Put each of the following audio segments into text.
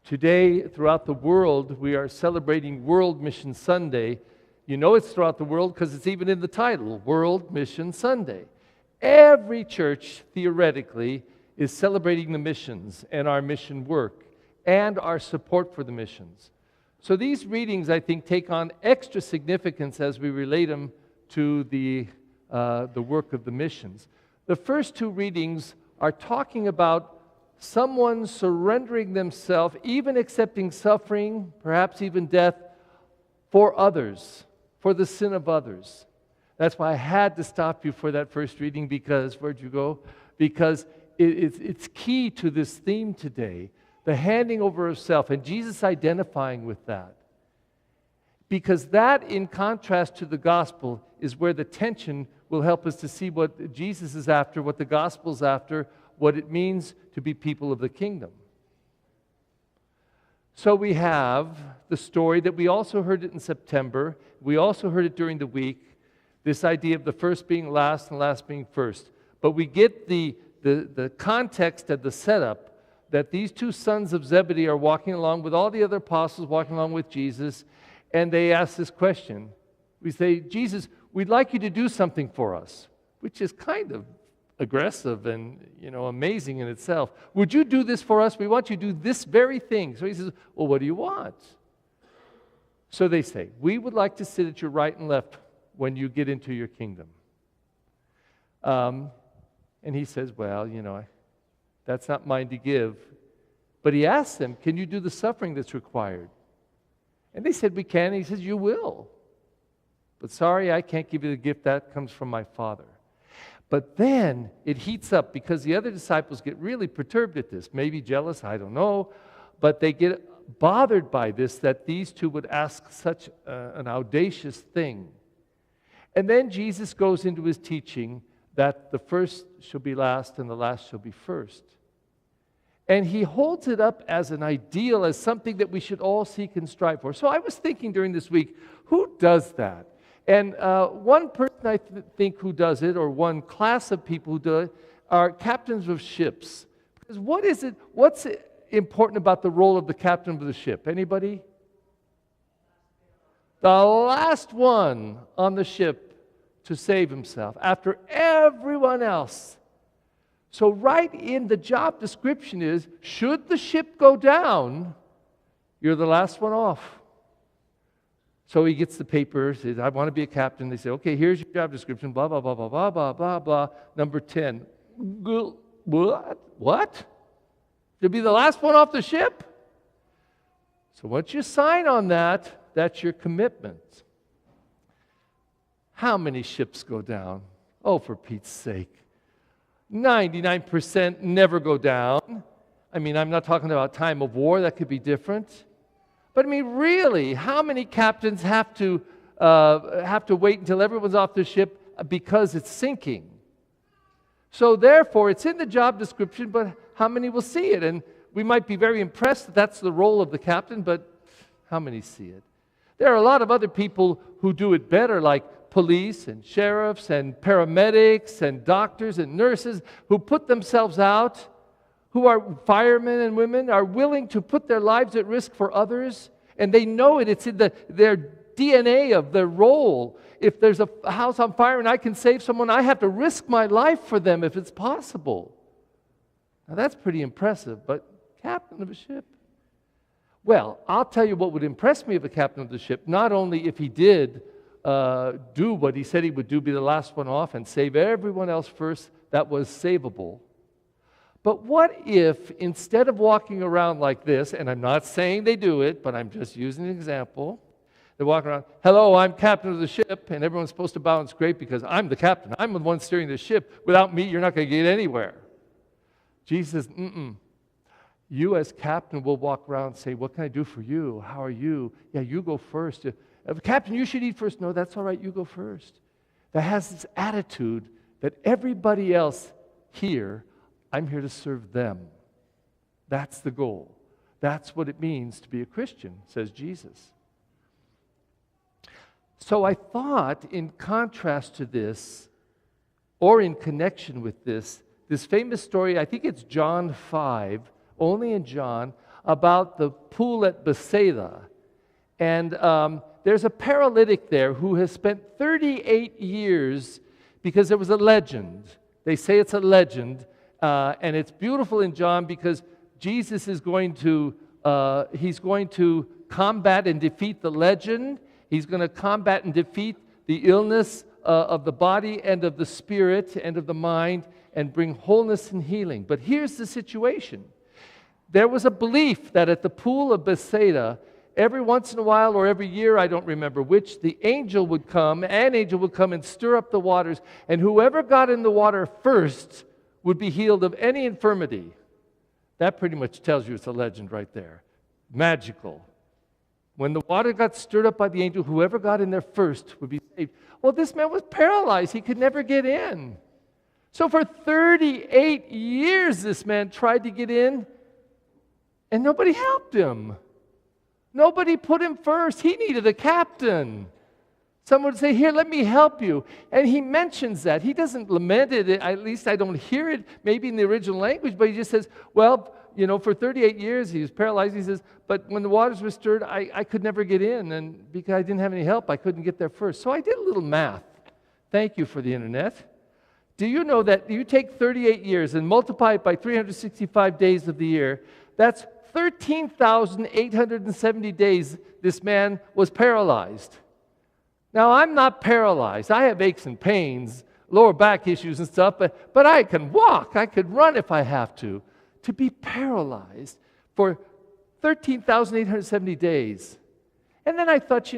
Today, throughout the world, we are celebrating World Mission Sunday. You know it's throughout the world because it's even in the title, World Mission Sunday. Every church, theoretically, is celebrating the missions and our mission work and our support for the missions. So these readings, I think, take on extra significance as we relate them to the work of the missions. The first two readings are talking about someone surrendering themselves, even accepting suffering, perhaps even death, for others, for the sin of others. That's why I had to stop you for that first reading because, where'd you go? Because it's key to this theme today, the handing over of self, and Jesus identifying with that. Because that, in contrast to the gospel, is where the tension will help us to see what Jesus is after, what the gospel's after, what it means to be people of the kingdom. So we have the story that we also heard it in September. We also heard it during the week. This idea of the first being last and last being first. But we get the context of the setup that these two sons of Zebedee are walking along with all the other apostles, walking along with Jesus, and they ask this question. We say, Jesus, we'd like you to do something for us, which is kind of aggressive and, amazing in itself. Would you do this for us? We want you to do this very thing. So he says, well, what do you want? So they say, we would like to sit at your right and left when you get into your kingdom. And he says, well, that's not mine to give. But he asks them, can you do the suffering that's required? And they said, we can. And he says, you will. But sorry, I can't give you the gift. That comes from my Father. But then it heats up because the other disciples get really perturbed at this. Maybe jealous, I don't know. But they get bothered by this, that these two would ask such an audacious thing. And then Jesus goes into his teaching that the first shall be last and the last shall be first. And he holds it up as an ideal, as something that we should all seek and strive for. So I was thinking during this week, who does that? And one person I think who does it, or one class of people who do it, are captains of ships. Because what's important about the role of the captain of the ship? Anybody? The last one on the ship to save himself after everyone else. So right in the job description is, should the ship go down, you're the last one off. So he gets the paper, says, I want to be a captain. They say, okay, here's your job description, blah, blah, blah, blah, blah, blah, blah, blah. Number 10. What? To be the last one off the ship? So once you sign on that, that's your commitment. How many ships go down? Oh, for Pete's sake. 99% never go down. I mean, I'm not talking about time of war. That could be different. But I mean, really, how many captains have to wait until everyone's off the ship because it's sinking? So therefore, it's in the job description, but how many will see it? And we might be very impressed that that's the role of the captain, but how many see it? There are a lot of other people who do it better, like police and sheriffs and paramedics and doctors and nurses who put themselves out, who are firemen and women, are willing to put their lives at risk for others, and they know it. It's in their DNA of their role. If there's a house on fire and I can save someone, I have to risk my life for them if it's possible. Now that's pretty impressive, but captain of a ship? Well, I'll tell you what would impress me of a captain of the ship, not only if he did do what he said he would do, be the last one off and save everyone else first that was savable. But what if, instead of walking around like this, and I'm not saying they do it, but I'm just using an example, they walk around, hello, I'm captain of the ship, and everyone's supposed to bow and scrape because I'm the captain. I'm the one steering the ship. Without me, you're not going to get anywhere. Jesus says, you as captain will walk around and say, what can I do for you? How are you? Yeah, you go first. Captain, you should eat first. No, that's all right, you go first. That has this attitude that everybody else here, I'm here to serve them. That's the goal. That's what it means to be a Christian, says Jesus. So I thought, in contrast to this, or in connection with this famous story, I think it's John 5, only in John, about the pool at Bethsaida. And there's a paralytic there who has spent 38 years because there was a legend. They say it's a legend, and it's beautiful in John because Jesus is going to combat and defeat the legend. He's going to combat and defeat the illness of the body and of the spirit and of the mind and bring wholeness and healing. But here's the situation. There was a belief that at the pool of Bethsaida, every once in a while or every year, I don't remember which, an angel would come and stir up the waters, and whoever got in the water first would be healed of any infirmity. That pretty much tells you it's a legend right there. Magical. When the water got stirred up by the angel, whoever got in there first would be saved. Well, this man was paralyzed. He could never get in. So for 38 years, this man tried to get in, and nobody helped him. Nobody put him first. He needed a captain. Someone would say, here, let me help you. And he mentions that. He doesn't lament it. At least I don't hear it, maybe in the original language, but he just says, well, for 38 years he was paralyzed. He says, but when the waters were stirred, I could never get in. And because I didn't have any help, I couldn't get there first. So I did a little math. Thank you for the internet. Do you know that you take 38 years and multiply it by 365 days of the year, that's 13,870 days this man was paralyzed. Now, I'm not paralyzed. I have aches and pains, lower back issues and stuff, but I can walk. I could run if I have to. To be paralyzed for 13,870 days. And then I thought,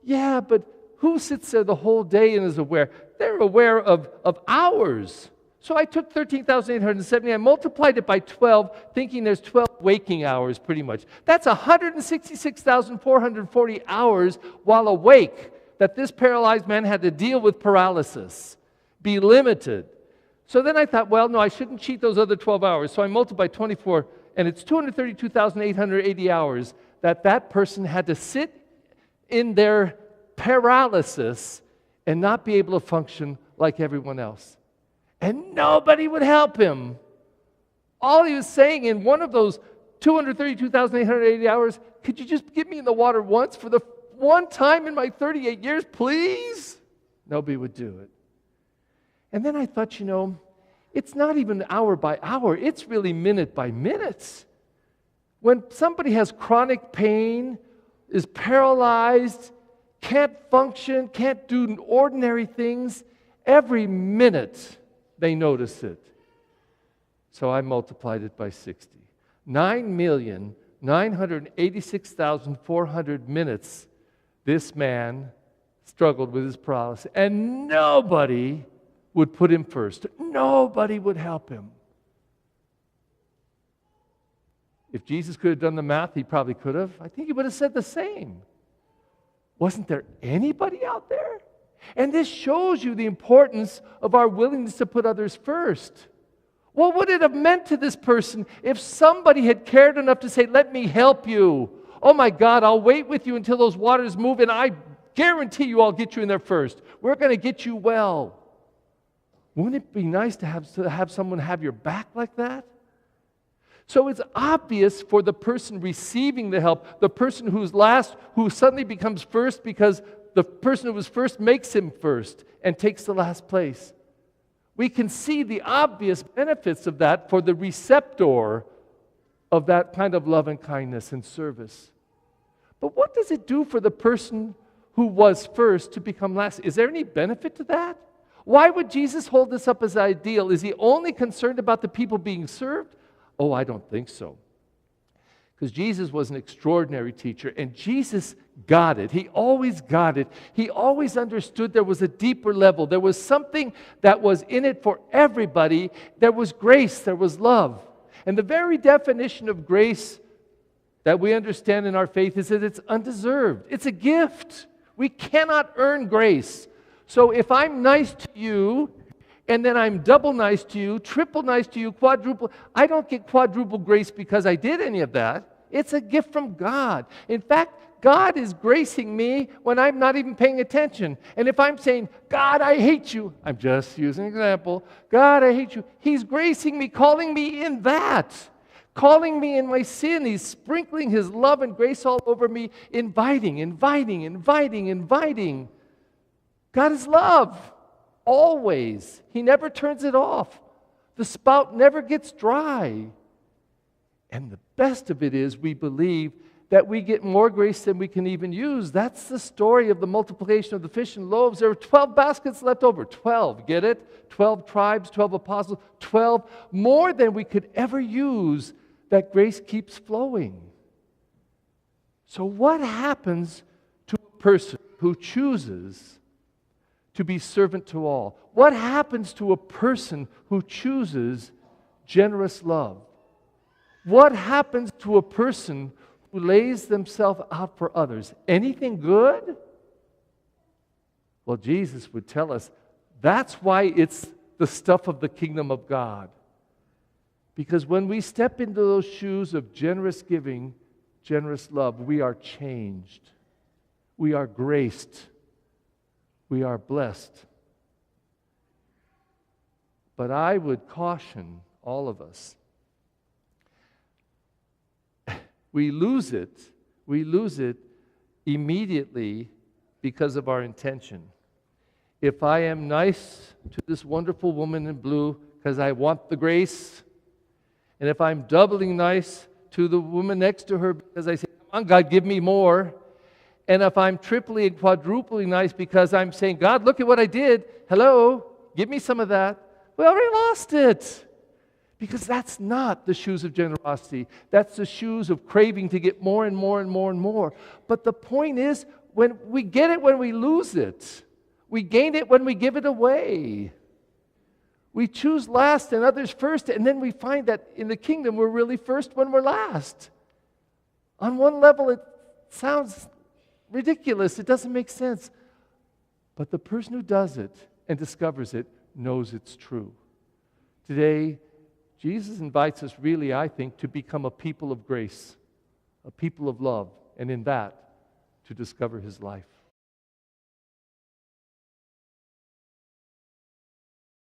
yeah, but who sits there the whole day and is aware? They're aware of hours. So I took 13,870, I multiplied it by 12, thinking there's 12 waking hours pretty much. That's 166,440 hours while awake that this paralyzed man had to deal with paralysis, be limited. So then I thought, well, no, I shouldn't cheat those other 12 hours. So I multiplied 24, and it's 232,880 hours that person had to sit in their paralysis and not be able to function like everyone else. And nobody would help him. All he was saying in one of those 232,880 hours, could you just get me in the water once for the one time in my 38 years, please? Nobody would do it. And then I thought, it's not even hour by hour. It's really minute by minute. When somebody has chronic pain, is paralyzed, can't function, can't do ordinary things, every minute they notice it. So I multiplied it by 60. 9,986,400 minutes this man struggled with his paralysis. And nobody would put him first. Nobody would help him. If Jesus could have done the math, he probably could have. I think he would have said the same. Wasn't there anybody out there? And this shows you the importance of our willingness to put others first. What would it have meant to this person if somebody had cared enough to say, let me help you? Oh my God, I'll wait with you until those waters move, and I guarantee you I'll get you in there first. We're going to get you well. Wouldn't it be nice to have someone have your back like that? So it's obvious for the person receiving the help, the person who's last, who suddenly becomes first because the person who was first makes him first and takes the last place. We can see the obvious benefits of that for the receptor of that kind of love and kindness and service. But what does it do for the person who was first to become last? Is there any benefit to that? Why would Jesus hold this up as ideal? Is he only concerned about the people being served? Oh, I don't think so. Because Jesus was an extraordinary teacher, and Jesus got it. He always got it. He always understood there was a deeper level. There was something that was in it for everybody. There was grace. There was love. And the very definition of grace that we understand in our faith is that it's undeserved. It's a gift. We cannot earn grace. So if I'm nice to you, and then I'm double nice to you, triple nice to you, quadruple. I don't get quadruple grace because I did any of that. It's a gift from God. In fact, God is gracing me when I'm not even paying attention. And if I'm saying, God, I hate you, I'm just using an example. God, I hate you. He's gracing me, calling me in that. calling me in my sin. He's sprinkling His love and grace all over me, inviting. God is love, always. He never turns it off. The spout never gets dry. And the best of it is we believe that we get more grace than we can even use. That's the story of the multiplication of the fish and loaves. There were 12 baskets left over. 12, get it? 12 tribes, 12 apostles, 12, more than we could ever use. That grace keeps flowing. So what happens to a person who chooses to be servant to all? What happens to a person who chooses generous love? What happens to a person who lays themselves out for others? Anything good? Well, Jesus would tell us that's why it's the stuff of the kingdom of God. Because when we step into those shoes of generous giving, generous love, we are changed. We are graced. We are blessed. But I would caution all of us. We lose it immediately because of our intention. If I am nice to this wonderful woman in blue because I want the grace, and if I'm doubling nice to the woman next to her because I say, come on, God, give me more, and if I'm triply and quadrupling nice because I'm saying, God, look at what I did, hello, give me some of that, we already lost it. Because that's not the shoes of generosity. That's the shoes of craving to get more and more and more and more. But the point is, when we get it when we lose it. We gain it when we give it away. We choose last and others first, and then we find that in the kingdom we're really first when we're last. On one level it sounds ridiculous. It doesn't make sense. But the person who does it and discovers it knows it's true. Today, Jesus invites us really, I think, to become a people of grace, a people of love, and in that, to discover His life.